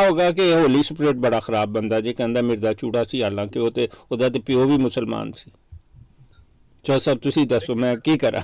ਹੋਗਾ ਕਿ ਹੋਲੀ ਸਪਿਰਿਟ ਬੜਾ ਖਰਾਬ ਬੰਦਾ ਜੇ ਕਹਿੰਦਾ ਮਿਰਜ਼ਾ ਚੂੜਾ ਸੀ, ਹਾਲਾਂਕਿ ਉਹ ਤੇ ਉਹਦਾ ਤੇ ਪਿਓ ਵੀ ਮੁਸਲਮਾਨ ਸੀ। ਚੋ ਸਭ ਤੁਸੀਂ ਦੱਸੋ ਮੈਂ ਕੀ ਕਰਾਂ।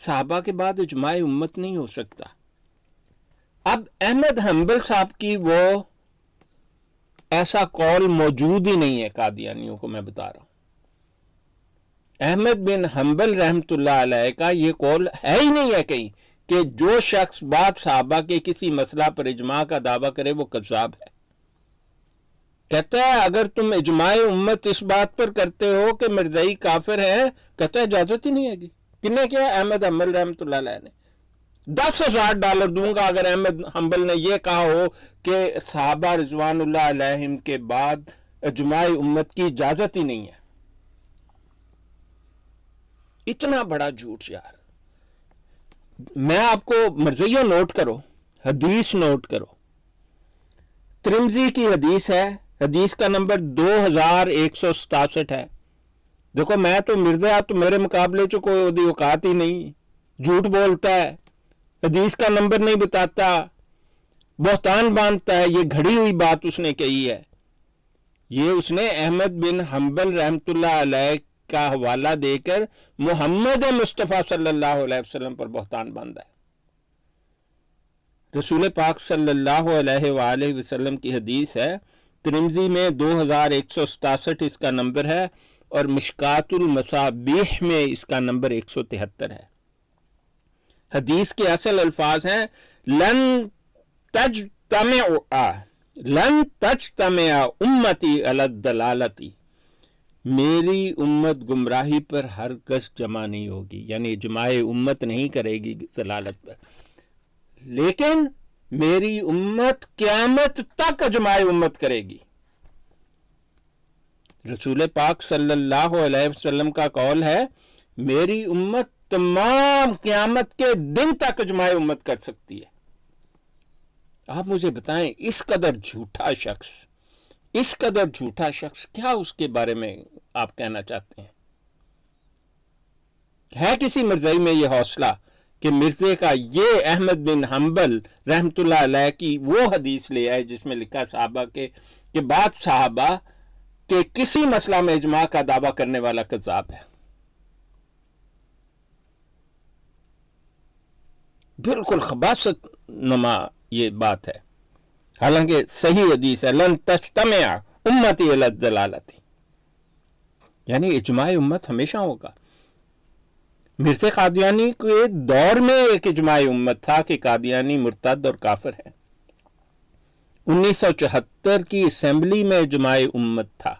صحابہ کے بعد اجماع امت نہیں ہو سکتا. اب احمد حنبل صاحب کی وہ ایسا قول موجود ہی نہیں ہے قادیانیوں کو، میں بتا رہا ہوں. احمد بن حنبل رحمۃ اللہ علیہ کا یہ قول ہے ہی نہیں ہے کہیں کہ جو شخص بعد صحابہ کے کسی مسئلہ پر اجماع کا دعویٰ کرے وہ کذاب ہے. کہتا ہے اگر تم اجماع امت اس بات پر کرتے ہو کہ مرزائی کافر ہے، کہتا ہے اجازت ہی نہیں ہے گی. کن نے کیا؟ احمد حنبل رحمۃ اللہ علیہ نے. $10,000 دوں گا اگر احمد حنبل نے یہ کہا ہو کہ صحابہ رضوان اللہ علیہم کے بعد اجماع امت کی اجازت ہی نہیں ہے. اتنا بڑا جھوٹ یار. میں آپ کو مرضیہ نوٹ کرو، حدیث نوٹ کرو. ترمذی کی حدیث ہے، حدیث کا نمبر 2167 ہے. دیکھو میں تو مرزا، تو میرے مقابلے چ کوئی اوقات ہی نہیں. جھوٹ بولتا ہے، حدیث کا نمبر نہیں بتاتا، بہتان باندھتا ہے. یہ گھڑی ہوئی بات اس نے کہی ہے. یہ اس نے احمد بن حنبل رحمۃ اللہ علیہ کا حوالہ دے کر محمد مصطفیٰ صلی اللہ علیہ وسلم پر بہتان باندھا ہے. رسول پاک صلی اللہ علیہ وآلہ وسلم کی حدیث ہے، ترمذی میں 2167 اس کا نمبر ہے، اور مشکات المصابیح میں اس کا نمبر 173 ہے. حدیث کے اصل الفاظ ہیں لن تجتمع امتی علی الضلالۃ، میری امت گمراہی پر ہرگز جمع نہیں ہوگی. یعنی اجماع امت نہیں کرے گی ضلالت پر، لیکن میری امت قیامت تک اجماع امت کرے گی. رسول پاک صلی اللہ علیہ وسلم کا قول ہے میری امت تمام قیامت کے دن تک اجماع امت کر سکتی ہے. آپ مجھے بتائیں اس قدر جھوٹا شخص کیا اس کے بارے میں آپ کہنا چاہتے ہیں؟ ہے کسی مرزائی میں یہ حوصلہ کہ مرزے کا یہ احمد بن حنبل رحمۃ اللہ علیہ کی وہ حدیث لے آئے جس میں لکھا صحابہ کے بعد صحابہ کہ کسی مسئلہ میں اجماع کا دعویٰ کرنے والا کذاب ہے؟ بالکل خباثت نما یہ بات ہے. حالانکہ صحیح حدیث ہے لن تجتمع امتی علی الضلالۃ، یعنی اجماع امت ہمیشہ ہوگا. مرزا قادیانی کے دور میں ایک اجماع امت تھا کہ قادیانی مرتد اور کافر ہے. 1974 کی اسمبلی میں اجماع امت تھا.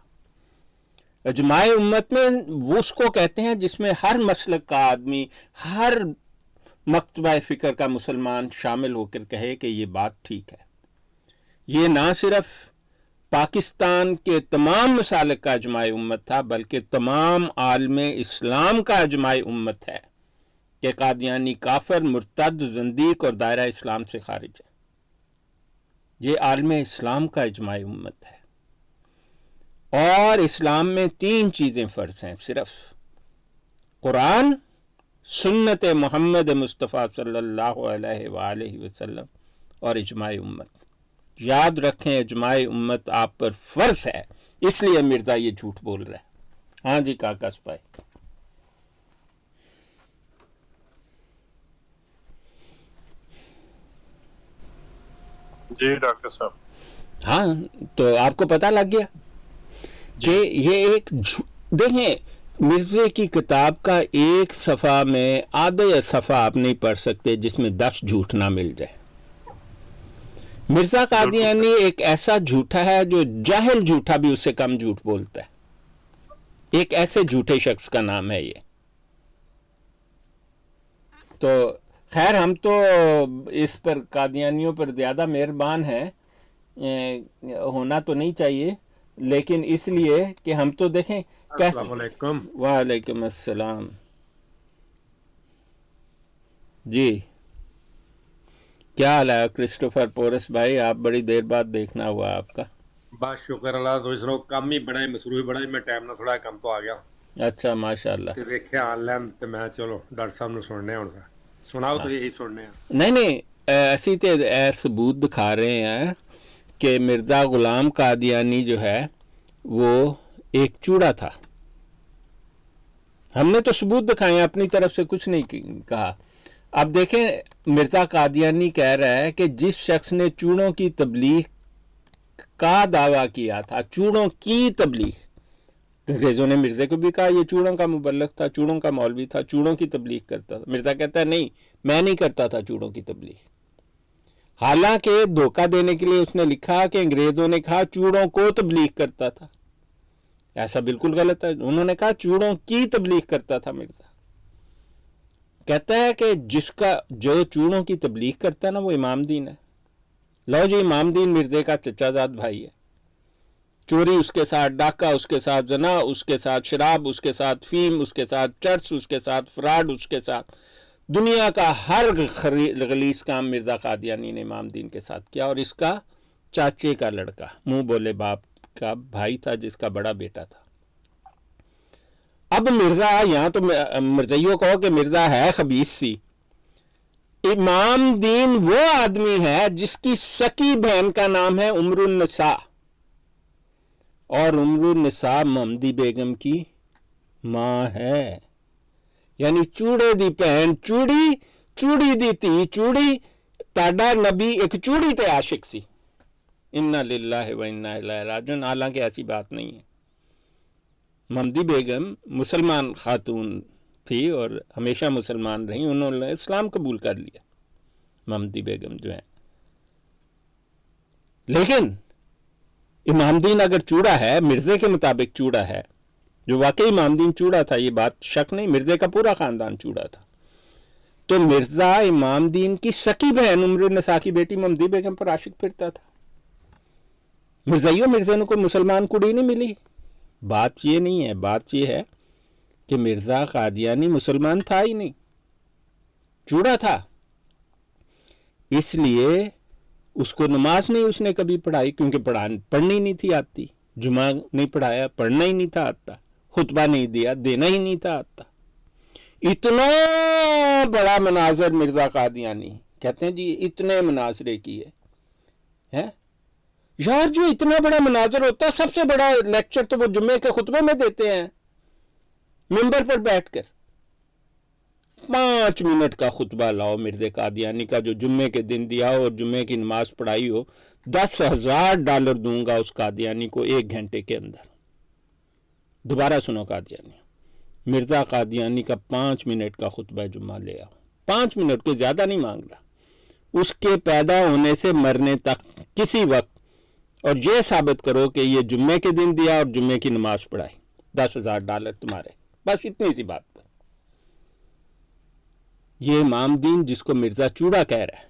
اجماع امت میں وہ اس کو کہتے ہیں جس میں ہر مسلک کا آدمی، ہر مکتبہ فکر کا مسلمان شامل ہو کر کہے کہ یہ بات ٹھیک ہے. یہ نہ صرف پاکستان کے تمام مسالک کا اجماع امت تھا بلکہ تمام عالم اسلام کا اجماع امت ہے کہ قادیانی کافر، مرتد، زندیق اور دائرہ اسلام سے خارج ہے. یہ عالم اسلام کا اجماع امت ہے. اور اسلام میں 3 چیزیں فرض ہیں صرف: قرآن، سنت محمد مصطفیٰ صلی اللہ علیہ وآلہ وسلم اور اجماع امت. یاد رکھیں اجماع امت آپ پر فرض ہے، اس لیے مرزا یہ جھوٹ بول رہا ہے. ہاں جی کاکا سپاہی. جی ڈاکٹر صاحب. ہاں تو آپ کو پتہ لگ گیا کہ یہ ایک دیکھیں مرزے کی کتاب کا ایک صفحہ میں آدھے صفحہ آپ نہیں پڑھ سکتے جس میں 10 جھوٹ نہ مل جائے. مرزا قادیانی ایک ایسا جھوٹا ہے جو جاہل جھوٹا بھی اس سے کم جھوٹ بولتا ہے. ایک ایسے جھوٹے شخص کا نام ہے یہ. تو خیر ہم تو اس پر قادیانیوں پر زیادہ مہربان ہیں، ہونا تو نہیں چاہیے، لیکن اس لیے کہ ہم تو دیکھیں السلام علیکم. وعلیکم السلام. جی کیا حال ہے کرسٹوفر پورس بھائی؟ آپ بڑی دیر بعد دیکھنا ہوا آپ کا. بس شکر اللہ تو اس روز کام ہی بڑا مصروف بڑا میں ٹائم نہ تھوڑا کم تو آ گیا. اچھا ماشاء اللہ. تے دیکھیا آن لائن تے میں چلو ڈاکٹر صاحب نے سننے ہوں سناؤ تو یہی سننے ہیں. نہیں ایسی تے ثبوت دکھا رہے ہیں کہ مرزا غلام قادیانی جو ہے وہ ایک چوڑا تھا. ہم نے تو ثبوت دکھائے، اپنی طرف سے کچھ نہیں کہا. اب دیکھیں مرزا قادیانی کہہ رہا ہے کہ جس شخص نے چوڑوں کی تبلیغ کا دعویٰ کیا تھا، چوڑوں کی تبلیغ، انگریزوں نے مرزے کو بھی کہا یہ چوڑوں کا مبلغ تھا، چوڑوں کا مولوی تھا، چوڑوں کی تبلیغ کرتا تھا. مرزا کہتا ہے نہیں، میں نہیں کرتا تھا چوڑوں کی تبلیغ. حالانکہ دھوکہ دینے کے لیے اس نے لکھا کہ انگریزوں نے کہا چوڑوں کو تبلیغ کرتا تھا. ایسا بالکل غلط ہے. انہوں نے کہا چوڑوں کی تبلیغ کرتا تھا مرزا. کہتا ہے کہ جو چوڑوں کی تبلیغ کرتا ہے نا وہ امام دین ہے. لو جی، امام دین مرزے کا چچا زاد بھائی ہے. چوری اس کے ساتھ، ڈاکہ اس کے ساتھ، زنا اس کے ساتھ، شراب اس کے ساتھ، فیم اس کے ساتھ، چرس اس کے ساتھ، فراڈ اس کے ساتھ، دنیا کا ہر غلیظ کام مرزا قادیانی نے امام دین کے ساتھ کیا. اور اس کا چاچے کا لڑکا، منہ بولے باپ کا بھائی تھا، جس کا بڑا بیٹا تھا. اب مرزا، یہاں تو مرزائیوں کہو کہ مرزا ہے خبیث سی. امام دین وہ آدمی ہے جس کی سکی بہن کا نام ہے عمر النساء، اور عمر النساء محمدی بیگم کی ماں ہے. یعنی چوڑے دی بہن چوڑی، چوڑی دی تھی چوڑی. تاڈا نبی ایک چوڑی تے عاشق سی. انا للہ و انا الیہ راجعون. حالانکہ ایسی بات نہیں ہے. محمدی بیگم مسلمان خاتون تھی اور ہمیشہ مسلمان رہی. انہوں نے اسلام قبول کر لیا محمدی بیگم جو ہیں. لیکن امام دین اگر چوڑا ہے، مرزے کے مطابق چوڑا ہے، جو واقعی امام دین چوڑا تھا، یہ بات شک نہیں، مرزے کا پورا خاندان چوڑا تھا، تو مرزا امام دین کی سکی بہن عمر النساء کی بیٹی محمدی بیگم پر عاشق پھرتا تھا. مرزائیوں، مرزے نے کوئی مسلمان کڑی نہیں ملی. بات یہ نہیں ہے. بات یہ ہے کہ مرزا قادیانی مسلمان تھا ہی نہیں، چوڑا تھا. اس لیے اس کو نماز نہیں اس نے کبھی پڑھائی، کیونکہ پڑھنی نہیں تھی آتی. جمعہ نہیں پڑھایا، پڑھنا ہی نہیں تھا آتا. خطبہ نہیں دیا، دینا ہی نہیں تھا آتا. اتنا بڑا مناظر مرزا قادیانی، کہتے ہیں جی اتنے مناظرے کیے ہیں. یار جو اتنا بڑا مناظر ہوتا ہے، سب سے بڑا لیکچر تو وہ جمعے کے خطبے میں دیتے ہیں، ممبر پر بیٹھ کر. 5 منٹ کا خطبہ لاؤ مرزا قادیانی کا، جو جمعے کے دن دیا ہو اور جمعے کی نماز پڑھائی ہو. $10,000 دوں گا اس قادیانی کو 1 گھنٹے کے اندر. دوبارہ سنو قادیانی، مرزا قادیانی کا 5 منٹ کا خطبہ جمعہ لے آؤ. 5 منٹ کو زیادہ نہیں مانگ رہا. اس کے پیدا ہونے سے مرنے تک کسی وقت، اور یہ ثابت کرو کہ یہ جمعے کے دن دیا اور جمعے کی نماز پڑھائی. $10,000 تمہارے. بس اتنی سی بات پر. یہ امام دین جس کو مرزا چوڑا کہہ رہا ہے،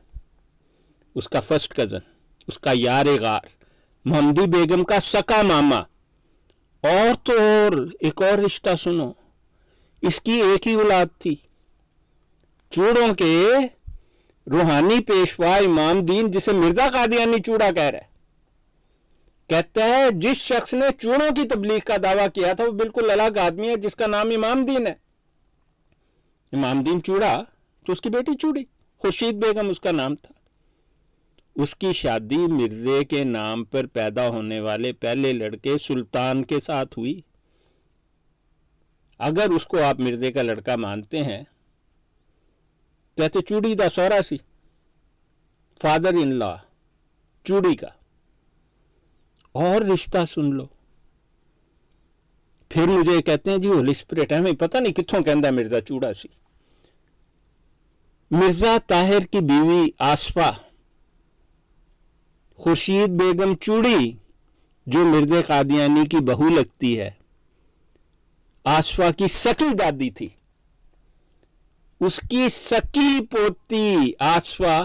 اس کا فرسٹ کزن، اس کا یار غار، محمدی بیگم کا سکا ماما. اور تو اور ایک اور رشتہ سنو، اس کی ایک ہی اولاد تھی. چوڑوں کے روحانی پیشوا امام دین، جسے مرزا قادیانی چوڑا کہہ رہا ہے، کہتا ہے جس شخص نے چوڑوں کی تبلیغ کا دعویٰ کیا تھا وہ بالکل الگ آدمی ہے جس کا نام امام دین ہے. امام دین چوڑا تو اس کی بیٹی چوڑی، خورشید بیگم اس کا نام تھا. اس کی شادی مرزے کے نام پر پیدا ہونے والے پہلے لڑکے سلطان کے ساتھ ہوئی. اگر اس کو آپ مرزے کا لڑکا مانتے ہیں تو چوڑی دا سورا سی، فادر ان لا چوڑی کا. اور رشتہ سن لو. پھر مجھے کہتے ہیں جی ہولی اسپرٹ ہے، ہمیں پتہ نہیں کتھوں کہندا ہے مرزا چوڑا سی. مرزا طاہر کی بیوی آصفہ، خورشید بیگم چوڑی جو مرزا قادیانی کی بہو لگتی ہے، آصفہ کی سکی دادی تھی. اس کی سکی پوتی آصفہ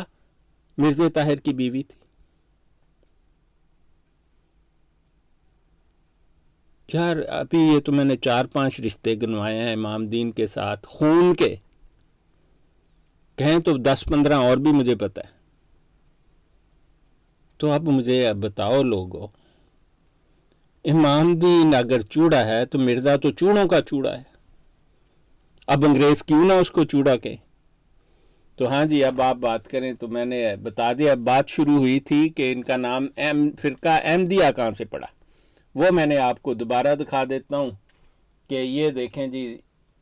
مرزا طاہر کی بیوی تھی. یار ابھی یہ تو میں نے 4-5 رشتے گنوائے ہیں امام دین کے ساتھ، خون کے کہیں تو 10-15 اور بھی مجھے پتہ ہے. تو اب مجھے بتاؤ لوگو، امام دین اگر چوڑا ہے تو مرزا تو چوڑوں کا چوڑا ہے. اب انگریز کیوں نہ اس کو چوڑا کہیں. تو ہاں جی، اب آپ بات کریں تو میں نے بتا دیا. بات شروع ہوئی تھی کہ ان کا نام فرقہ احمدیہ کہاں سے پڑا، وہ میں نے آپ کو دوبارہ دکھا دیتا ہوں کہ یہ دیکھیں جی،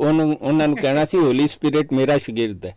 ਉਹਨਾਂ ਨੂੰ ਕਹਿਣਾ ਸੀ ਹੋਲੀ ਸਪਿਰਿਟ ਮੇਰਾ ਸ਼ਾਗਿਰਦ ਹੈ।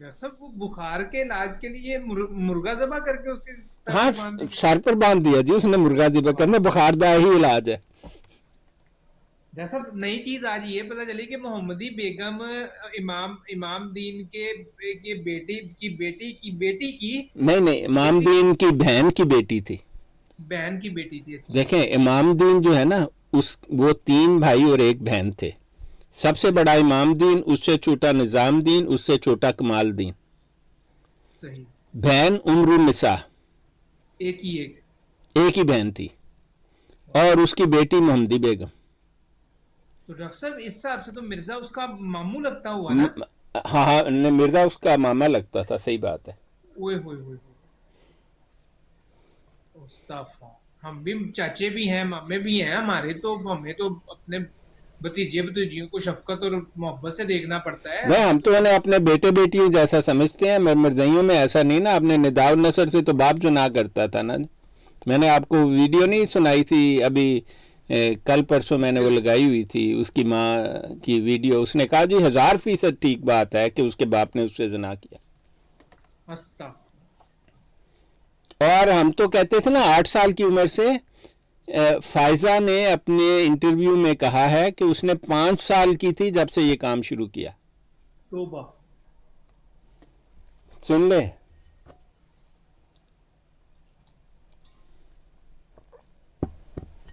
ڈاکٹر صاحب وہ بخار کے علاج کے لیے مرغا ذبح کر کے اس کے سر ہاں پہ باندھ دیا؟ سر پر باندھ دیا جی اس نے مرغا ذبح کرنا، بخار دا ہی علاج ہے. ڈاکٹر صاحب نئی چیز آج یہ پتہ چلی کہ محمدی بیگم امام دین کے بیٹی کی نہیں امام دین کی بہن کی بیٹی تھی. بہن کی بیٹی تھی. اچھا دیکھیں امام دین جو ہے نا وہ 3 بھائی اور 1 بہن تھے. سب سے بڑا امام دین، اس سے چھوٹا نظام دین، اس سے چھوٹا کمال دین. صحیح. بہن عمر النساء ایک ہی بہن تھی، اور اس کی بیٹی محمدی بیگم. تو ڈاکٹر صاحب اس حساب سے تو مرزا اس کا ماموں لگتا ہوا نا. ہاں مرزا اس کا ماما لگتا تھا. صحیح بات ہے. اوئے ہوئے استغفر. ہم بھی چاچے بھی ہیں مامے بھی ہیں ہمارے، تو ہمیں تو اپنے بھتیجیوں کو شفقت اور محبت سے دیکھنا پڑتا ہے. نہیں ہم تو انہیں اپنے بیٹے بیٹیوں جیسا سمجھتے ہیں. مرزائیوں میں ایسا نہیں نا. اپنے نداء النصر سے تو باپ جناح کرتا تھا نا. میں نے آپ کو ویڈیو نہیں سنائی تھی ابھی کل پرسوں میں نے وہ لگائی ہوئی تھی اس کی ماں کی ویڈیو. اس نے کہا جی 1000% ٹھیک بات ہے کہ اس کے باپ نے اس سے زنا کیا. استغفر. اور ہم تو کہتے تھے نا 8 سال کی عمر سے فائزہ نے اپنے انٹرویو میں کہا ہے کہ اس نے 5 سال کی تھی جب سے یہ کام شروع کیا. توبہ. سن لے.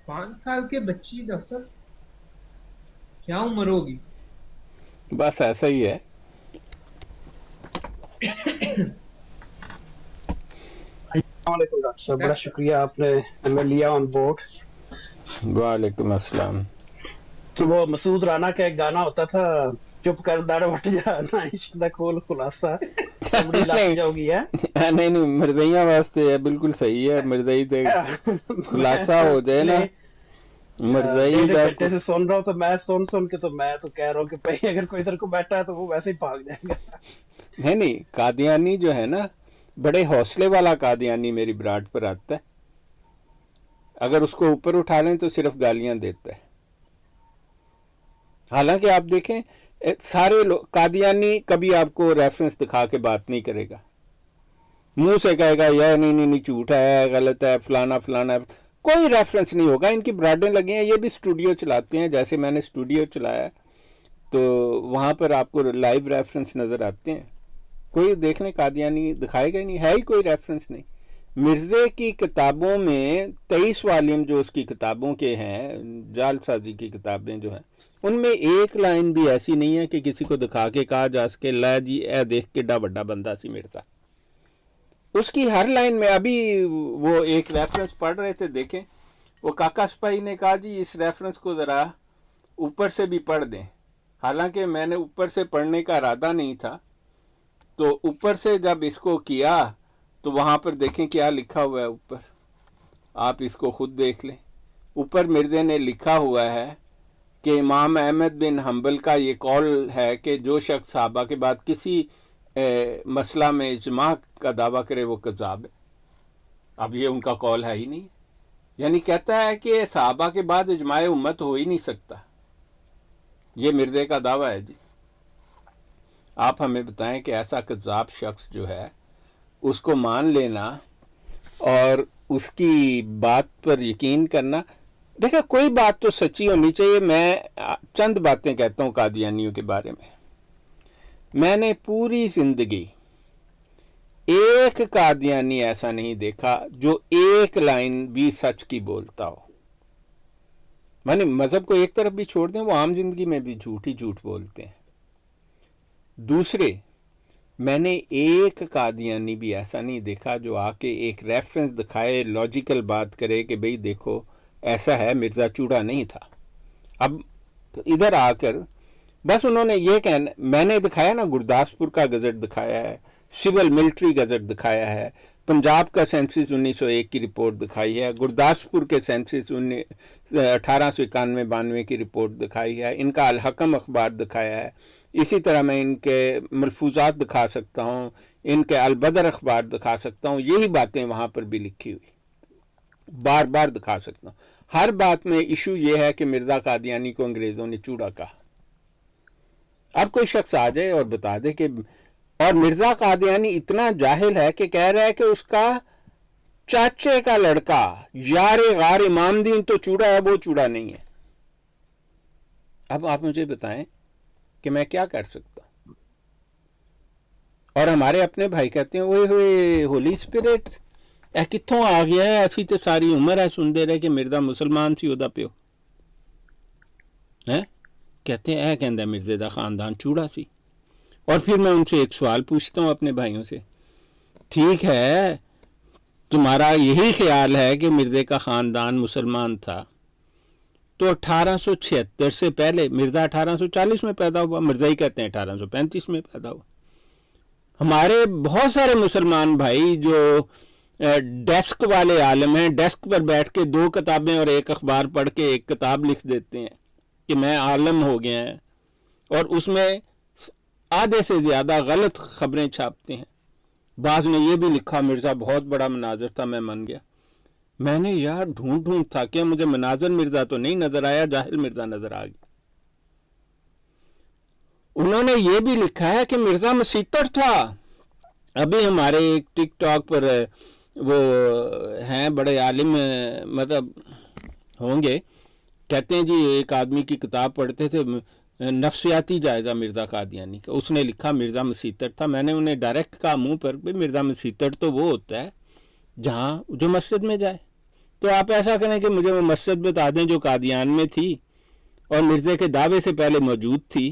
پانچ سال کے بچی ڈاکٹر صاحب کیا عمر ہوگی؟ بس ایسا ہی ہے. السلام علیکم ڈاکٹر صاحب، بڑا شکریہ آپ نے ہمیں لیا آن بورڈ. وعلیکم السلام. وہ مسعود رانا کا ایک گانا ہوتا تھا، چپ کر دڑ وٹ جانا عشق دا کھول خلاصہ، بڑی لگ جاؤ گی ہے. نہیں مرزائیاں واسطے ہے، بالکل صحیح ہے. مرزائی تے خلاصہ ہو جائے نا. مرزائی گھنٹے سے سن رہا ہوں تو میں سن کے تو میں تو کہہ رہا ہوں کہ بھائی اگر کوئی ادھر کو بیٹھا ہے تو وہ ویسے ہی بھاگ جائے گا. نہیں قادیانی جو ہے نا بڑے حوصلے والا قادیانی میری براڈ پر آتا ہے. اگر اس کو اوپر اٹھا لیں تو صرف گالیاں دیتا ہے. حالانکہ آپ دیکھیں سارے لوگ قادیانی کبھی آپ کو ریفرنس دکھا کے بات نہیں کرے گا. منہ سے کہے گا یہ نہیں جھوٹ ہے، غلط ہے، فلانا ہے. کوئی ریفرنس نہیں ہوگا. ان کی براڈیں لگی ہیں، یہ بھی اسٹوڈیو چلاتے ہیں. جیسے میں نے اسٹوڈیو چلایا تو وہاں پر آپ کو لائیو ریفرنس نظر آتے ہیں. کوئی دیکھ لیں قادیانی دکھائے گا ہی نہیں، ہے ہی کوئی ریفرنس نہیں. مرزے کی کتابوں میں 23 والیم جو اس کی کتابوں کے ہیں، جال سازی کی کتابیں جو ہیں، ان میں ایک لائن بھی ایسی نہیں ہے کہ کسی کو دکھا کے کہا جا سکے لا جی اے دیکھ کے ڈا بڑا بندہ سی مرزا. اس کی ہر لائن میں ابھی وہ ایک ریفرنس پڑھ رہے تھے، دیکھیں وہ کاکا سپاہی نے کہا جی اس ریفرنس کو ذرا اوپر سے بھی پڑھ دیں. حالانکہ میں نے اوپر سے پڑھنے کا ارادہ نہیں تھا، تو اوپر سے جب اس کو کیا تو وہاں پر دیکھیں کیا لکھا ہوا ہے اوپر. آپ اس کو خود دیکھ لیں. اوپر مرزے نے لکھا ہوا ہے کہ امام احمد بن حنبل کا یہ قول ہے کہ جو شخص صحابہ کے بعد کسی مسئلہ میں اجماع کا دعویٰ کرے وہ کذاب ہے. اب یہ ان کا قول ہے ہی نہیں. یعنی کہتا ہے کہ صحابہ کے بعد اجماع امت ہو ہی نہیں سکتا. یہ مرزے کا دعویٰ ہے جی. آپ ہمیں بتائیں کہ ایسا کذاب شخص جو ہے اس کو مان لینا اور اس کی بات پر یقین کرنا. دیکھا کوئی بات تو سچی ہونی چاہیے. میں چند باتیں کہتا ہوں قادیانیوں کے بارے میں. میں نے پوری زندگی ایک قادیانی ایسا نہیں دیکھا جو ایک لائن بھی سچ کی بولتا ہو. میں نے مذہب کو ایک طرف بھی چھوڑ دیں، وہ عام زندگی میں بھی جھوٹ ہی جھوٹ بولتے ہیں. دوسرے میں نے ایک قادیانی بھی ایسا نہیں دیکھا جو آ کے ایک ریفرنس دکھائے، لاجیکل بات کرے کہ بھئی دیکھو ایسا ہے، مرزا چوڑا نہیں تھا. اب ادھر آ کر بس انہوں نے یہ کہنا، میں نے دکھایا نا گرداسپور کا گزٹ دکھایا ہے، سول ملٹری گزٹ دکھایا ہے، پنجاب کا سینسس 1901 کی رپورٹ دکھائی ہے، گرداسپور کے سینسس 1891-92 کی رپورٹ دکھائی ہے، ان کا الحکم اخبار دکھایا ہے. اسی طرح میں ان کے ملفوظات دکھا سکتا ہوں، ان کے البدر اخبار دکھا سکتا ہوں. یہی باتیں وہاں پر بھی لکھی ہوئی بار بار دکھا سکتا ہوں. ہر بات میں ایشو یہ ہے کہ مرزا قادیانی کو انگریزوں نے چوڑا کہا. اب کوئی شخص آ جائے اور بتا دے کہ اور مرزا قادیانی اتنا جاہل ہے کہ کہہ رہا ہے کہ اس کا چاچے کا لڑکا یار غار امام دین تو چوڑا ہے، وہ چوڑا نہیں ہے۔ اب آپ مجھے بتائیں کہ میں کیا کر سکتا ہوں؟ اور ہمارے اپنے بھائی کہتے ہیں اوئے ہوئے ہولی اسپرٹ اے کتوں آ گیا ہے، ایسی تو ساری عمر ہے سنتے رہے کہ مرزا مسلمان سی ادا پیو ہے، کہتے ہیں اے کہندا مرزے دا خاندان چوڑا سی۔ اور پھر میں ان سے ایک سوال پوچھتا ہوں اپنے بھائیوں سے، ٹھیک ہے تمہارا یہی خیال ہے کہ مرزے کا خاندان مسلمان تھا، تو 1876 سے پہلے مرزا 1840 میں پیدا ہوا، مرزا ہی کہتے ہیں 1835 میں پیدا ہوا۔ ہمارے بہت سارے مسلمان بھائی جو ڈیسک والے عالم ہیں، ڈیسک پر بیٹھ کے 2 کتابیں اور 1 اخبار پڑھ کے 1 کتاب لکھ دیتے ہیں کہ میں عالم ہو گیا ہیں، اور اس میں آدھے سے زیادہ غلط خبریں چھاپتے ہیں۔ بعض نے یہ بھی لکھا مرزا بہت بڑا مناظر تھا، میں من گیا۔ میں نے یار ڈھونڈ تھا کہ مجھے مناظر مرزا تو نہیں نظر آیا، جاہل مرزا نظر آ گیا۔ انہوں نے یہ بھی لکھا ہے کہ مرزا مسیطر تھا۔ ابھی ہمارے ایک ٹک ٹاک پر وہ ہیں بڑے عالم، مطلب ہوں گے، کہتے ہیں جی ایک آدمی کی کتاب پڑھتے تھے نفسیاتی جائزہ مرزا قادیانی کا، اس نے لکھا مرزا مسیطر تھا۔ میں نے انہیں ڈائریکٹ کہا منہ پر بھی مرزا مسیطر تو وہ ہوتا ہے جہاں جو مسجد میں جائے، تو آپ ایسا کریں کہ مجھے وہ مسجد بتا دیں جو قادیان میں تھی اور مرزے کے دعوے سے پہلے موجود تھی۔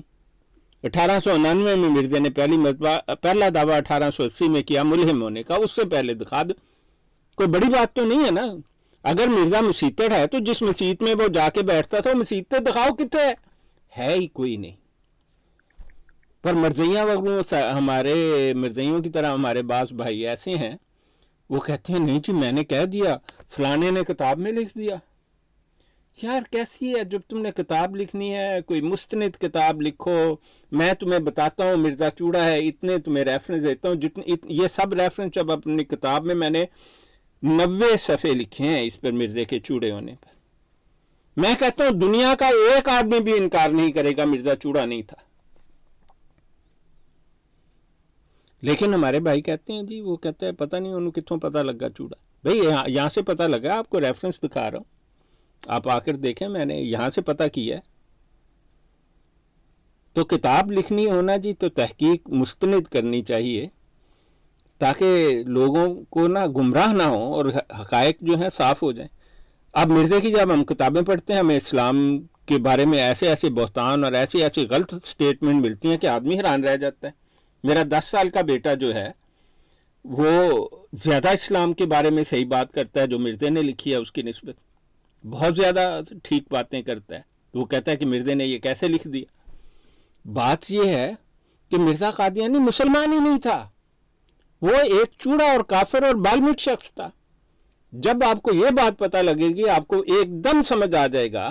1899 میں مرزے نے پہلا دعویٰ 1880 میں کیا ملہم ہونے کا، اس سے پہلے دکھا دو، کوئی بڑی بات تو نہیں ہے نا۔ اگر مرزا مسیطر ہے تو جس مسجد میں وہ جا کے بیٹھتا تھا وہ مسجد تو دکھاؤ کتنے ہے ہی کوئی نہیں۔ پر مرزیاں ہمارے مرزیوں کی طرح ہمارے بعض بھائی ایسے ہیں، وہ کہتے ہیں نہیں جی میں نے کہہ دیا، فلانے نے کتاب میں لکھ دیا۔ یار کیسی ہے، جب تم نے کتاب لکھنی ہے کوئی مستند کتاب لکھو، میں تمہیں بتاتا ہوں مرزا چوڑا ہے، اتنے تمہیں ریفرنس دیتا ہوں، یہ سب ریفرنس جب اپنی کتاب میں نے 90 صفحے لکھے ہیں اس پر مرزے کے چوڑے ہونے پر۔ میں کہتا ہوں دنیا کا ایک آدمی بھی انکار نہیں کرے گا مرزا چوڑا نہیں تھا، لیکن ہمارے بھائی کہتے ہیں جی وہ کہتا ہے پتہ نہیں انہوں کتوں پتہ لگا چوڑا۔ بھئی یہاں سے پتہ لگا، آپ کو ریفرنس دکھا رہا ہوں، آپ آ کر دیکھیں، میں نے یہاں سے پتہ کیا ہے۔ تو کتاب لکھنی ہونا جی تو تحقیق مستند کرنی چاہیے تاکہ لوگوں کو نہ گمراہ نہ ہوں اور حقائق جو ہیں صاف ہو جائیں۔ اب مرزے کی جب ہم کتابیں پڑھتے ہیں ہمیں اسلام کے بارے میں ایسے بہتان اور ایسی غلط سٹیٹمنٹ ملتی ہیں کہ آدمی حیران رہ جاتا ہے۔ میرا 10 سال کا بیٹا جو ہے وہ زیادہ اسلام کے بارے میں صحیح بات کرتا ہے جو مرزے نے لکھی ہے اس کی نسبت، بہت زیادہ ٹھیک باتیں کرتا ہے۔ وہ کہتا ہے کہ مرزے نے یہ کیسے لکھ دیا۔ بات یہ ہے کہ مرزا قادیانی مسلمان ہی نہیں تھا، وہ ایک چوڑا اور کافر اور بالمک شخص تھا۔ جب آپ کو یہ بات پتہ لگے گی آپ کو ایک دم سمجھ آ جائے گا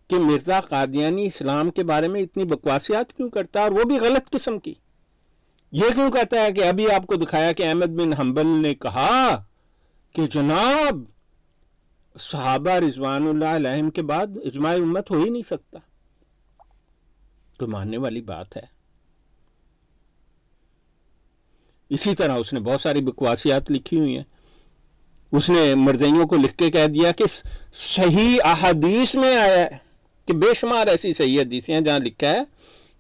کہ مرزا قادیانی اسلام کے بارے میں اتنی بکواسیات کیوں کرتا ہے، اور وہ بھی غلط قسم کی۔ یہ کیوں کہتا ہے کہ ابھی آپ کو دکھایا کہ احمد بن حنبل نے کہا کہ جناب صحابہ رضوان اللہ علیہم کے بعد اجماع امت ہو ہی نہیں سکتا، تو ماننے والی بات ہے۔ اسی طرح اس نے بہت ساری بکواسیات لکھی ہوئی ہیں۔ اس نے مرزیوں کو لکھ کے کہہ دیا کہ صحیح احادیث میں آیا ہے کہ بے شمار ایسی صحیح حدیثیں ہیں جہاں لکھا ہے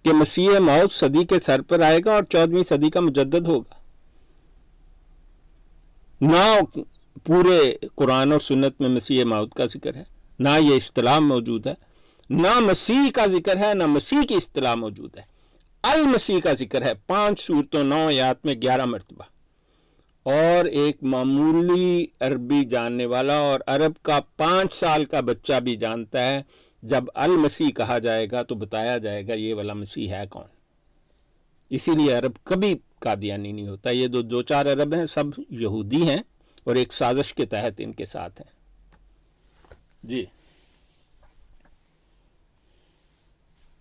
کہ مسیح موعود صدی کے سر پر آئے گا اور 14ویں صدی کا مجدد ہوگا۔ نہ پورے قرآن اور سنت میں مسیح موعود کا ذکر ہے، نہ یہ اصطلاح موجود ہے، نہ مسیح کا ذکر ہے، نہ مسیح کی اصطلاح موجود ہے۔ المسیح کا ذکر ہے 5 سورتوں 9 آیات میں 11 مرتبہ، اور ایک معمولی عربی جاننے والا اور عرب کا 5 سال کا بچہ بھی جانتا ہے جب المسیح کہا جائے گا تو بتایا جائے گا یہ والا مسیح ہے کون۔ اسی لیے عرب کبھی قادیانی نہیں ہوتا۔ یہ 2-4 عرب ہیں سب یہودی ہیں اور ایک سازش کے تحت ان کے ساتھ ہیں۔ جی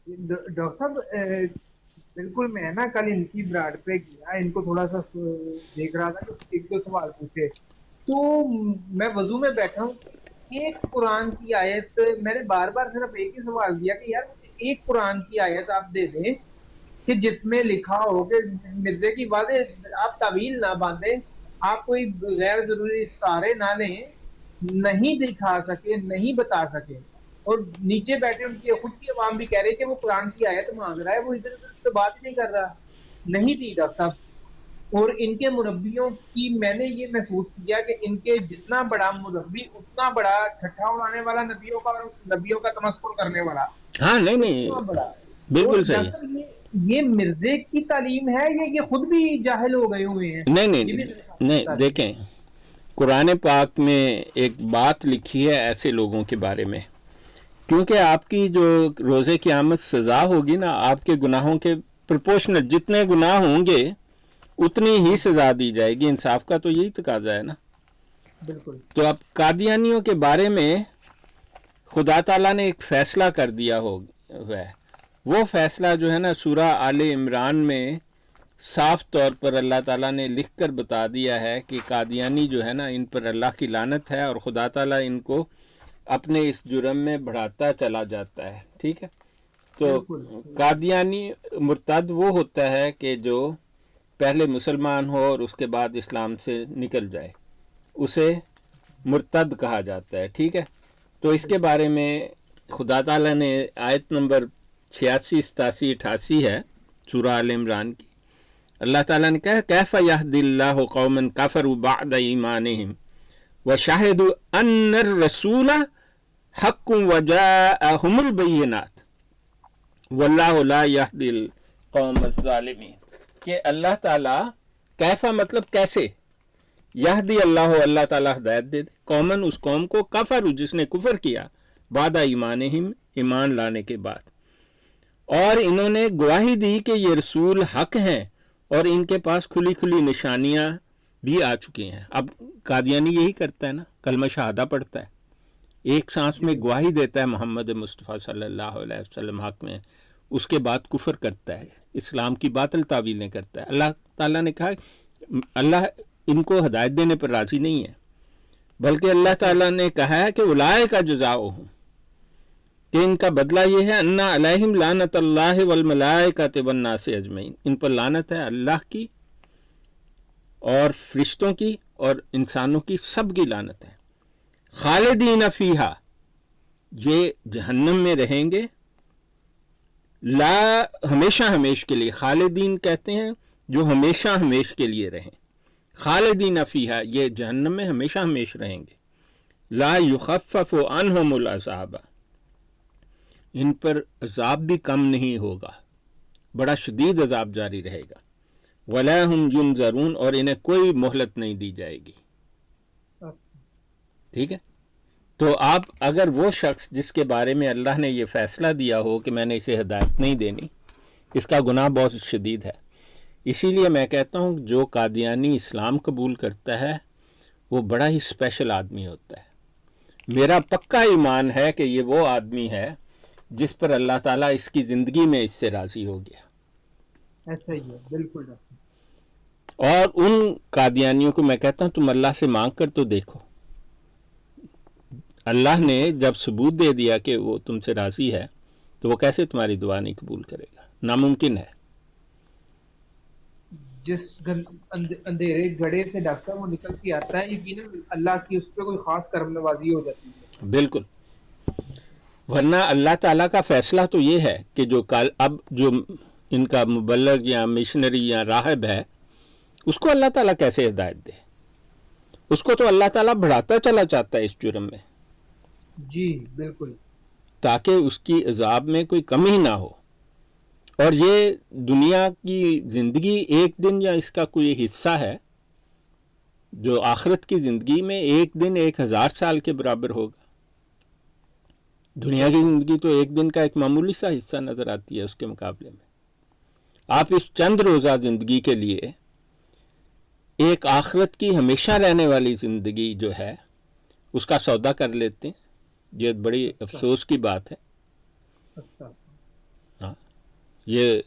ڈاکٹر صاحب بالکل میں نا کل ان کی براڈ پہ گیا، ان کو تھوڑا سا دیکھ رہا تھا کہ 1-2 سوال پوچھے، تو میں وضو میں بیٹھا ہوں، ایک قرآن کی آیت میں نے بار بار صرف ایک ہی سوال دیا کہ یار ایک قرآن کی آیت آپ دے دیں کہ جس میں لکھا ہو کہ مرزے کی واضح آپ طویل نہ باندھیں، آپ کوئی غیر ضروری ستارے نہ لیں، نہیں دکھا سکے، نہیں بتا سکے، اور نیچے بیٹھے ان کی خود کی عوام بھی کہہ رہے کہ وہ قرآن کی آیت مانگ رہا ہے، وہ ادھر ادھر تو بات ہی نہیں کر رہا، نہیں تھی ڈاکٹر صاحب۔ اور ان کے مربیوں کی میں نے یہ محسوس کیا کہ ان کے جتنا بڑا مربی اتنا بڑا ٹھٹھا اڑانے والا نبیوں کا، اور نبیوں کا تمسخر کرنے والا ہاں نہیں اتنا نہیں بڑا۔ بالکل اور صحیح، ڈاکٹر صاحب یہ مرزے کی تعلیم ہے یا یہ خود بھی جاہل ہو گئے ہوئے ہیں؟ نہیں یہ بھی نہیں میرے خیال نہیں سے دیکھیں قرآن پاک میں ایک بات لکھی ہے ایسے لوگوں کے بارے میں، کیونکہ آپ کی جو روزے قیامت سزا ہوگی نا، آپ کے گناہوں کے پرپورشنل جتنے گناہ ہوں گے اتنی ہی سزا دی جائے گی، انصاف کا تو یہی تقاضا ہے نا۔ بالکل تو اب قادیانیوں کے بارے میں خدا تعالیٰ نے ایک فیصلہ کر دیا ہوا ہے، وہ فیصلہ جو ہے نا سورہ آل عمران میں صاف طور پر اللہ تعالیٰ نے لکھ کر بتا دیا ہے کہ قادیانی جو ہے نا ان پر اللہ کی لعنت ہے، اور خدا تعالیٰ ان کو اپنے اس جرم میں بڑھاتا چلا جاتا ہے، ٹھیک ہے۔ تو قادیانی مرتد وہ ہوتا ہے کہ جو پہلے مسلمان ہو اور اس کے بعد اسلام سے نکل جائے، اسے مرتد کہا جاتا ہے، ٹھیک ہے۔ تو اس کے بارے میں خدا تعالیٰ نے آیت نمبر 86 87 88 ہے سورہ آل عمران کی، اللہ تعالیٰ نے کہا کیف یہدی اللہ قوما کفروا بعد ایمانہم وشہدوا ان الرسول حق وجاءہم البینات واللہ لا یہدی القوم الظالمین، کہ اللہ تعالیٰ کیفا مطلب کیسے، یہدی اللہ تعالیٰ ہدایت دے دے، قومن اس قوم کو، کفر جس نے کفر کیا، بعد ایمانہم ایمان لانے کے بعد، اور انہوں نے گواہی دی کہ یہ رسول حق ہیں اور ان کے پاس کھلی کھلی نشانیاں بھی آ چکی ہیں۔ اب قادیانی یہی کرتا ہے نا، کلمہ شہادہ پڑھتا ہے، ایک سانس میں گواہی دیتا ہے محمد مصطفیٰ صلی اللہ علیہ وسلم حق میں، اس کے بعد کفر کرتا ہے، اسلام کی باطل تعویلیں کرتا ہے۔ اللہ تعالیٰ نے کہا اللہ ان کو ہدایت دینے پر راضی نہیں ہے، بلکہ اللہ تعالیٰ نے کہا ہے کہ اولئک جزاؤہم، کہ ان کا بدلہ یہ ہے انا علیہم لعنت اللہ والملائکۃ والناس اجمعین، ان پر لعنت ہے اللہ کی اور فرشتوں کی اور انسانوں کی، سب کی لعنت ہے، خالدین فیہا، یہ جہنم میں رہیں گے، لا ہمیشہ ہمیش کے لیے، خالدین کہتے ہیں جو ہمیشہ ہمیش کے لیے رہیں، خالدین فیہا یہ جہنم میں ہمیشہ ہمیش رہیں گے، لا یخفف عنہم العذاب، ان پر عذاب بھی کم نہیں ہوگا، بڑا شدید عذاب جاری رہے گا، ولا ہم ینظرون، اور انہیں کوئی مہلت نہیں دی جائے گی، ٹھیک ہے۔ تو آپ اگر وہ شخص جس کے بارے میں اللہ نے یہ فیصلہ دیا ہو کہ میں نے اسے ہدایت نہیں دینی، اس کا گناہ بہت شدید ہے، اسی لیے میں کہتا ہوں جو قادیانی اسلام قبول کرتا ہے وہ بڑا ہی اسپیشل آدمی ہوتا ہے۔ میرا پکا ایمان ہے کہ یہ وہ آدمی ہے جس پر اللہ تعالیٰ اس کی زندگی میں اس سے راضی ہو گیا، ایسا ہی ہے، بالکل ڈاکٹر۔ اور ان قادیانیوں کو میں کہتا ہوں تم اللہ سے مانگ کر تو دیکھو، اللہ نے جب ثبوت دے دیا کہ وہ تم سے راضی ہے تو وہ کیسے تمہاری دعا نہیں قبول کرے گا، ناممکن ہے۔ جس اندھیرے گڑھے سے ڈاکٹر وہ نکل کے آتا ہے، یقیناً اللہ کی اس پہ کوئی خاص کرم نوازی ہو جاتی ہے۔ بالکل، ورنہ اللہ تعالیٰ کا فیصلہ تو یہ ہے کہ اب جو ان کا مبلغ یا مشنری یا راہب ہے اس کو اللہ تعالیٰ کیسے ہدایت دے، اس کو تو اللہ تعالیٰ بڑھاتا چلا جاتا ہے اس جرم میں، جی بالکل، تاکہ اس کی عذاب میں کوئی کمی نہ ہو۔ اور یہ دنیا کی زندگی ایک دن یا اس کا کوئی حصہ ہے جو آخرت کی زندگی میں ایک دن 1000 سال کے برابر ہوگا۔ دنیا کی زندگی تو ایک دن کا ایک معمولی سا حصہ نظر آتی ہے اس کے مقابلے میں۔ آپ اس چند روزہ زندگی کے لیے ایک آخرت کی ہمیشہ رہنے والی زندگی جو ہے اس کا سودا کر لیتے ہیں، یہ بڑی افسوس کی بات ہے۔ ہاں، یہ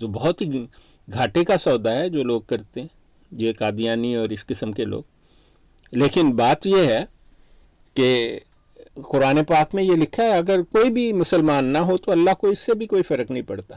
تو بہت ہی گھاٹے کا سودا ہے جو لوگ کرتے ہیں، یہ قادیانی اور اس قسم کے لوگ۔ لیکن بات یہ ہے کہ قرآن پاک میں یہ لکھا ہے اگر کوئی بھی مسلمان نہ ہو تو اللہ کو اس سے بھی کوئی فرق نہیں پڑتا،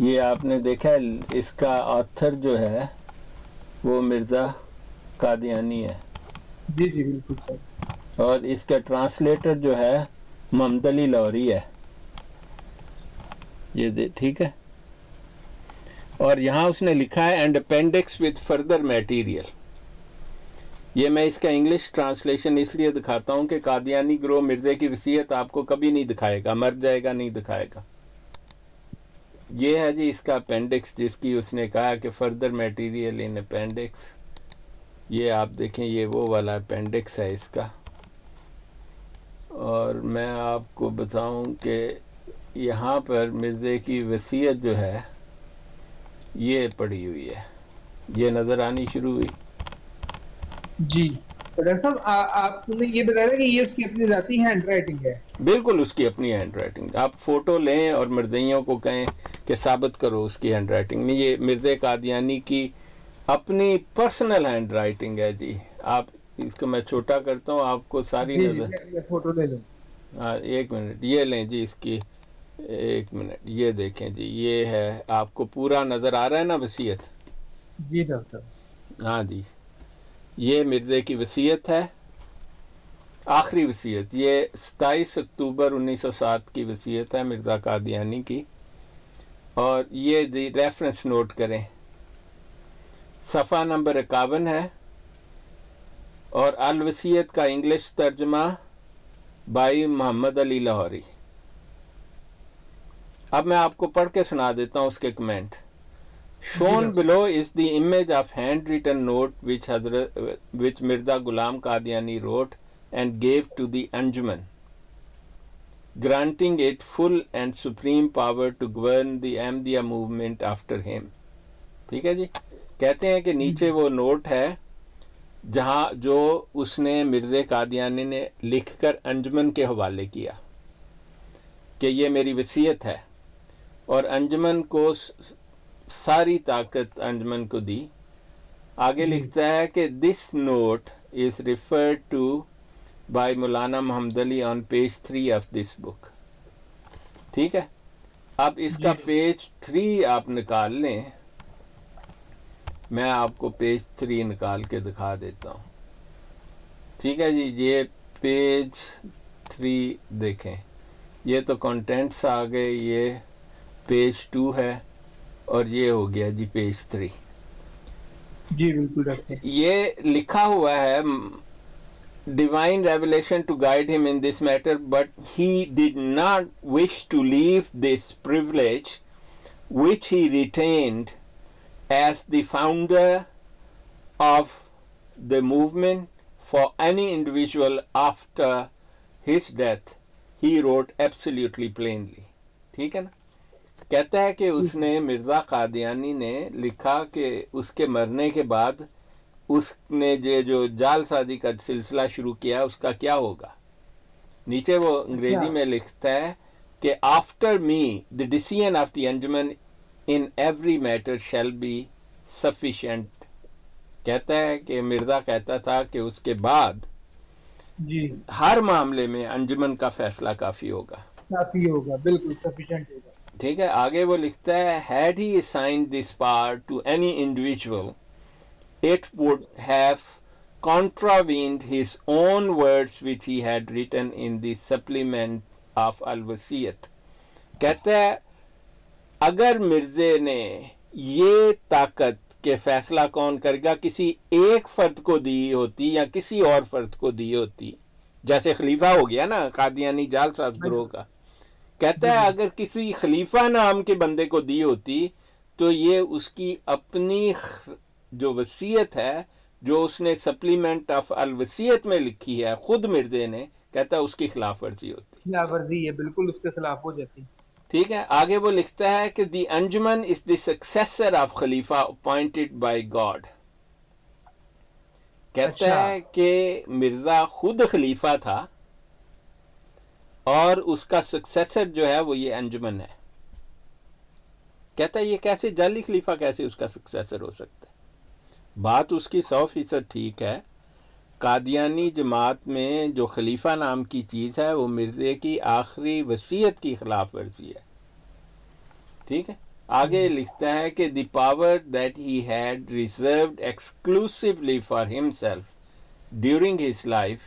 یہ آپ نے دیکھا اس کا آتھر جو ہے وہ مرزا قادیانی ہے، جی جی بالکل سر. اور اس کا ٹرانسلیٹر جو ہے محمد علی لاہوری ہے. یہ ٹھیک ہے. اور یہاں اس نے لکھا ہے and appendix with further material. یہ میں اس کا انگلش ٹرانسلیشن اس لیے دکھاتا ہوں کہ قادیانی گروہ مرزے کی وصیت آپ کو کبھی نہیں دکھائے گا، مر جائے گا نہیں دکھائے گا. یہ ہے جی اس کا اپینڈکس، جس کی اس نے کہا کہ فردر میٹیریل ان اپینڈکس. یہ آپ دیکھیں، یہ وہ والا اپینڈکس ہے اس کا. اور میں آپ کو بتاؤں کہ یہاں پر مرزے کی وصیت جو ہے یہ پڑی ہوئی ہے، یہ نظر آنی شروع ہوئی. جی تو ڈاکٹر صاحب آپ نے یہ بتایا کہ یہ اس کی اپنی ذاتی ہینڈ رائٹنگ ہے. بالکل اس کی اپنی ہینڈ رائٹنگ. آپ فوٹو لیں اور مرزائیوں کو کہیں کہ ثابت کرو اس کی ہینڈ رائٹنگ. نہیں، یہ مرزا قادیانی کی اپنی پرسنل ہینڈ رائٹنگ ہے جی. آپ اس کو میں چھوٹا کرتا ہوں، آپ کو ساری جی نظر. میں فوٹو لے لوں. ہاں ایک منٹ، یہ لیں جی اس کی، ایک منٹ یہ دیکھیں جی. یہ ہے، آپ کو پورا نظر آ رہا ہے نا وصیت؟ جی ڈاکٹر صاحب. ہاں جی، یہ مرزے کی وصیت ہے، آخری وصیت. یہ 27 اکتوبر 1907 کی وصیت ہے مرزا قادیانی کی. اور یہ ریفرنس نوٹ کریں، صفحہ نمبر 51 ہے. اور الوصیت کا انگلش ترجمہ بائی محمد علی لاہوری. اب میں آپ کو پڑھ کے سنا دیتا ہوں اس کے comment. Shown below is the image of handwritten note which Mirza Ghulam Qadiani wrote and gave to the Anjuman, granting it full and supreme power to govern the Ahmadiyya movement after him. ٹھیک ہے جی. کہتے ہیں کہ نیچے وہ note ہے جہاں جو اس نے مرزا قادیانی نے لکھ کر انجمن کے حوالے کیا کہ یہ میری وصیت ہے، اور انجمن کو ساری طاقت انجمن کو دی. آگے لکھتا ہے کہ this note is referred to by Maulana Muhammad Ali on page 3 of this بک. ٹھیک ہے. اب اس کا پیج 3 آپ نکال لیں. میں آپ کو پیج 3 نکال کے دکھا دیتا ہوں. ٹھیک ہے جی. یہ پیج 3 دیکھیں، یہ تو کنٹینٹس آ گئے. یہ پیج 2 ہے اور یہ ہو گیا جی پیج 3. جی بالکل ڈاکٹر. یہ لکھا ہوا ہے divine revelation to guide him in this matter but he did not wish to leave this privilege which he retained as the founder of the movement for any individual after his death. He wrote absolutely plainly. ٹھیک ہے نا. کہتا ہے کہ اس نے مرزا قادیانی نے لکھا کہ اس کے مرنے کے بعد اس نے جو جال سازی کا سلسلہ شروع کیا اس کا کیا ہوگا. نیچے وہ انگریزی میں لکھتا ہے کہ after me the decision of the Anjuman in every matter shall be sufficient. کہتا ہے کہ مرزا کہتا تھا کہ اس کے بعد جی ہر معاملے میں انجمن کا فیصلہ کافی ہوگا. کافی ہوگا، بالکل سفیشینٹ ہوگا. ٹھیک ہے. آگے وہ لکھتا ہے had he assigned this power to any individual it would have contravened his own words which he had written in the supplement of al-Wasiyat. کہتا ہے اگر مرزے نے یہ طاقت کہ فیصلہ کون کرے گا کسی ایک فرد کو دی ہوتی یا کسی اور فرد کو دی ہوتی، جیسے خلیفہ ہو گیا نا قادیانی جال ساز گروہ کا. کہتا ہے اگر کسی خلیفہ نام کے بندے کو دی ہوتی تو یہ اس کی اپنی جو وصیت ہے جو اس نے سپلیمنٹ آف الوصیت میں لکھی ہے خود مرزے نے، کہتا ہے اس کی خلاف ورزی ہوتی. خلاف ورزی ہے، بالکل اس کے خلاف ہو جاتی. ٹھیک ہے. آگے وہ لکھتا ہے کہ دی انجمن از دی سکسیسر آف خلیفہ اپوائنٹڈ بائی گاڈ. کہتا ہے کہ مرزا خود خلیفہ تھا اور اس کا سکسیسر جو ہے وہ یہ انجمن ہے. کہتا ہے یہ کیسے جعلی خلیفہ کیسے اس کا سکسیسر ہو سکتا ہے. بات اس کی 100% ٹھیک ہے. قادیانی جماعت میں جو خلیفہ نام کی چیز ہے وہ مرزے کی آخری وصیت کی خلاف ورزی ہے. ٹھیک ہے. آگے لکھتا ہے کہ the power that he had reserved exclusively for himself during his life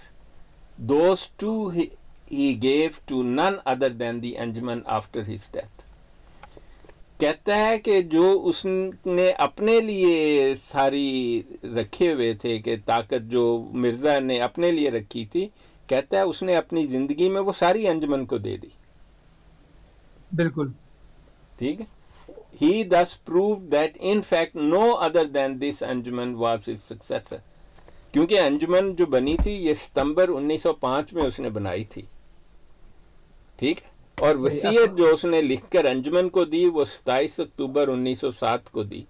those to he gave to none other than the Anjuman after his death. کہتا ہے کہ جو اس نے اپنے لیے ساری رکھے ہوئے تھے کہ طاقت جو مرزا نے اپنے لیے رکھی تھی، کہتا ہے اس نے اپنی زندگی میں وہ ساری انجمن کو دے دی. بالکل ٹھیک ہے. He thus proved that in fact no other than this Anjuman was his successor. کیونکہ انجمن جو بنی تھی یہ ستمبر 1905 میں اس نے بنائی تھی. ٹھیک ہے. اور وصیت جو اس نے لکھ کر انجمن کو دی وہ 27 اکتوبر 1907 کو دی.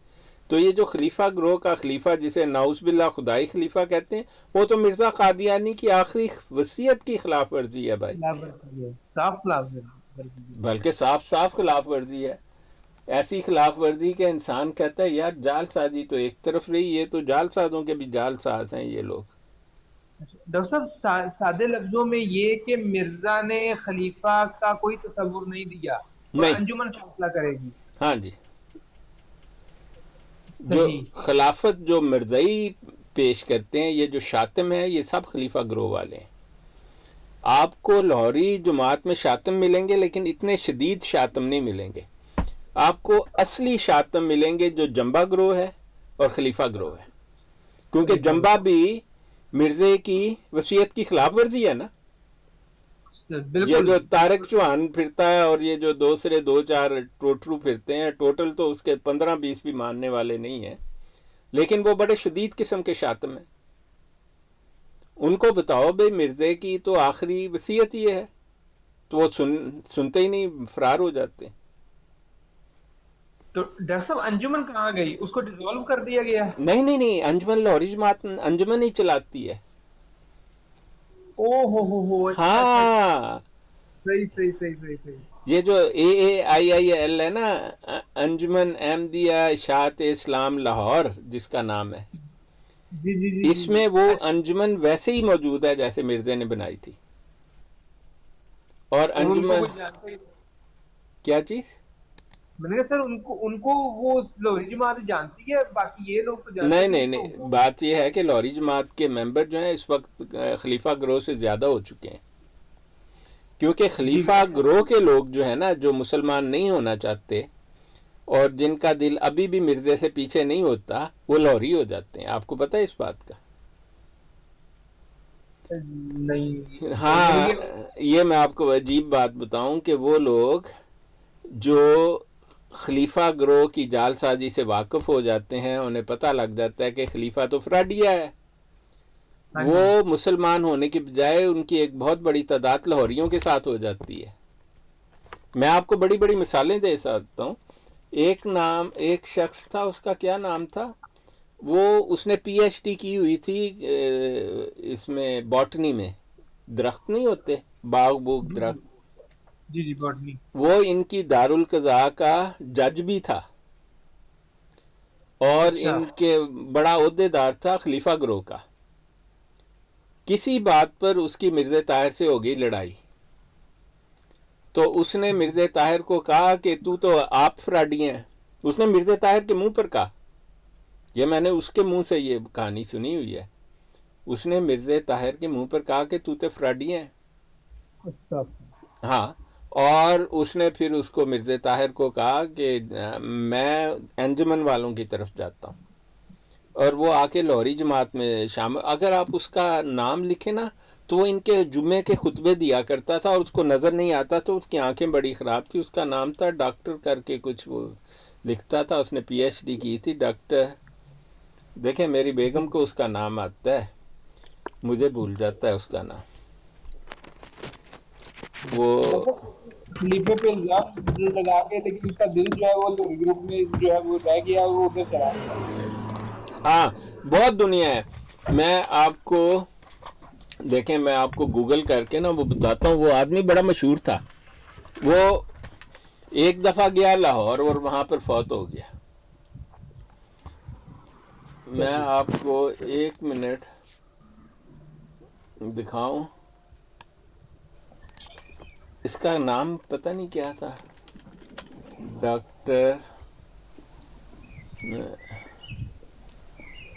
تو یہ جو خلیفہ گروہ کا خلیفہ جسے نعوذ باللہ خدائی خلیفہ کہتے ہیں، وہ تو مرزا قادیانی کی آخری وصیت کی خلاف ورزی ہے بھائی، صاف خلاف ورزی، بلکہ صاف خلاف ورزی ہے. ایسی خلاف ورزی کہ انسان کہتا ہے یار جال سازی تو ایک طرف رہی، یہ تو جال سازوں کے بھی جال ساز ہیں یہ لوگ. ڈاکٹر صاحب سادے لفظوں میں یہ کہ مرزا نے خلیفہ کا کوئی تصور نہیں دیا، نہیں، انجمن فیصلہ کرے گی. ہاں جی. جو خلافت جو مرزائی پیش کرتے ہیں، یہ جو شاطم ہے یہ سب خلیفہ گروہ والے ہیں. آپ کو لاہوری جماعت میں شاطم ملیں گے لیکن اتنے شدید شاطم نہیں ملیں گے. آپ کو اصلی شاطم ملیں گے جو جنبہ گروہ ہے اور خلیفہ گروہ ہے، کیونکہ جنبہ بھی مرزے کی وصیت کی خلاف ورزی ہے نا. یہ جو طارق چوہان پھرتا ہے اور یہ جو دوسرے 2-4 ٹوٹرو پھرتے ہیں، ٹوٹل تو اس کے 15-20 بھی ماننے والے نہیں ہیں، لیکن وہ بڑے شدید قسم کے شاطم ہیں. ان کو بتاؤ بھئی مرزے کی تو آخری وصیت یہ ہے، تو وہ سنتے ہی نہیں، فرار ہو جاتے ہیں. تو ڈاکٹر صاحب انجمن کہاں گئی؟ اس کو ڈیزالو کر دیا گیا؟ نہیں، انجمن لاہوری جماعت انجمن ہی چلاتی ہے. ہو ہاں، صحیح. یہ جو AAIIL ہے نا، انجمن احمدیہ اشاعت اسلام لاہور جس کا نام ہے، جی اس میں وہ انجمن ویسے ہی موجود ہے جیسے مرزے نے بنائی تھی. اور انجمن کیا چیز؟ میں نے کہا سر ان کو وہ لاہوری جماعت جانتی ہے، باقی یہ لوگ تو جانتے نہیں، بات یہ ہے کہ لاہوری جماعت کے ممبر جو ہیں اس وقت خلیفہ گروہ سے زیادہ ہو چکے ہیں، کیونکہ خلیفہ گروہ کے لوگ جو ہیں نا، جو مسلمان نہیں ہونا چاہتے اور جن کا دل ابھی بھی مرزے سے پیچھے نہیں ہوتا، وہ لاہوری ہو جاتے ہیں. آپ کو پتہ ہے اس بات کا؟ نہیں. ہاں، یہ میں آپ کو عجیب بات بتاؤں کہ وہ لوگ جو خلیفہ گروہ کی جال سازی سے واقف ہو جاتے ہیں، انہیں پتہ لگ جاتا ہے کہ خلیفہ تو فراڈیا ہے، وہ مسلمان ہونے کے بجائے ان کی ایک بہت بڑی تعداد لاہوریوں کے ساتھ ہو جاتی ہے. میں آپ کو بڑی بڑی مثالیں دے سکتا ہوں. ایک شخص تھا، اس کا کیا نام تھا، اس نے PhD کی ہوئی تھی اس میں باٹنی میں، درخت نہیں ہوتے، باغ بوگ درخت، جی باٹنی. وہ ان کی دارالقضاء کا جج بھی تھا اور ان کے بڑا عہدے دار تھا خلیفہ گروہ کا. کسی بات پر اس کی مرزا طاہر سے ہو گئی لڑائی، تو اس نے مرزا طاہر کو کہا کہ تو آپ فراڈی ہیں. اس نے مرزا طاہر کے منہ پر کہا، یہ میں نے اس کے منہ سے یہ کہانی سنی ہوئی ہے، اس نے مرزا طاہر کے منہ پر کہا کہ تو فراڈی ہیں. ہاں، اور اس نے پھر اس کو مرزا طاہر کو کہا کہ میں انجمن والوں کی طرف جاتا ہوں، اور وہ آ کے لاہوری جماعت میں شامل. اگر آپ اس کا نام لکھیں نا تو وہ ان کے جمعے کے خطبے دیا کرتا تھا اور اس کو نظر نہیں آتا تو اس کی آنکھیں بڑی خراب تھی. اس کا نام تھا ڈاکٹر کر کے کچھ، وہ لکھتا تھا، اس نے PhD کی تھی. ڈاکٹر، دیکھیں میری بیگم کو اس کا نام آتا ہے، مجھے بھول جاتا ہے اس کا نام. وہ خلیفے پہ الزام لگا کے، لیکن اس کا دل جو ہے وہ گروپ میں جو ہے وہ رہ گیا، وہ ادھر چلا گیا. ہاں، بہت دنیا ہے. میں آپ کو دیکھیں، میں آپ کو گوگل کر کے نا وہ بتاتا ہوں. وہ آدمی بڑا مشہور تھا، وہ ایک دفعہ گیا لاہور اور وہاں پر فوت ہو گیا. میں آپ کو 1 منٹ دکھاؤں، اس کا نام پتہ نہیں کیا تھا، doctor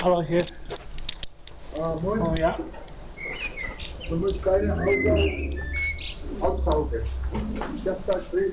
Hallo Chef. Moin. Oh ja. Du musst deine Augen aussaugen. Ich hab da drin.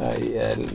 AIIL,